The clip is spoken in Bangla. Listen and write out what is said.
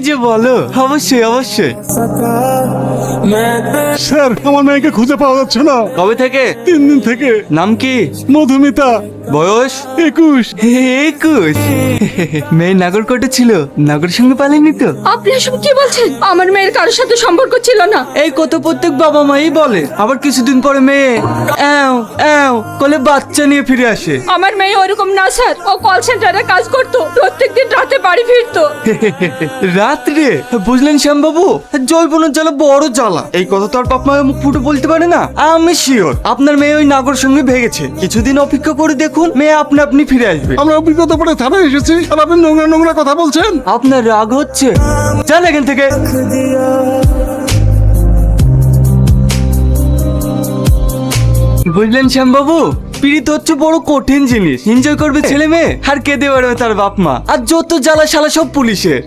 যে বলো, অবশ্যই অবশ্যই। স্যার, আমার মেয়েকে খুঁজে পাওয়া যাচ্ছে না। কবে থেকে? 3 দিন থেকে। নাম কি? মধুমিতা। বয়স? 21। 21? মেয়ে নাগরকোটে ছিল, নাগরের সঙ্গে পালেনি তো? আপনি এসব কি বলছেন? আমার মেয়ের কারোর সাথে সম্পর্ক ছিল না। এই কত প্রত্যেক বাবা মাই বলে, আবার কিছুদিন পরে মেয়ে এও এও কোলে বাচ্চা নিয়ে ফিরে আসে। আমার মেয়ে ওরকম না স্যার, ও কল সেন্টারে কাজ করতো, প্রত্যেকদিন রাতে বাড়ি ফিরতো। রাত্রে? বুঝলেন শ্যামবাবু, জৈবনের জ্বালা বড় জ্বালা। এই কথা তো আর বাপ মায়ের মুখ ফুটে বলতে পারে না। আমি শিওর আপনার মেয়ে ওই নাগর সঙ্গে ভেগেছে। কিছুদিন অপেক্ষা করে দেখুন, মেয়ে আপনি ফিরে আসবে। আমরা অভিজ্ঞতা পরে থানায় এসেছি, আর আপনি নোংরা নোংরা কথা বলছেন। আপনার রাগ হচ্ছে? যান এখান থেকে। বুঝলেন শ্যামবাবু, পীড়িত হচ্ছে বড় কঠিন জিনিস। এনজয় করবে ছেলে মেয়ে, আর কেঁদে বেড়াবে তার বাপ মা, আর যত জ্বালা শালা সব পুলিশের।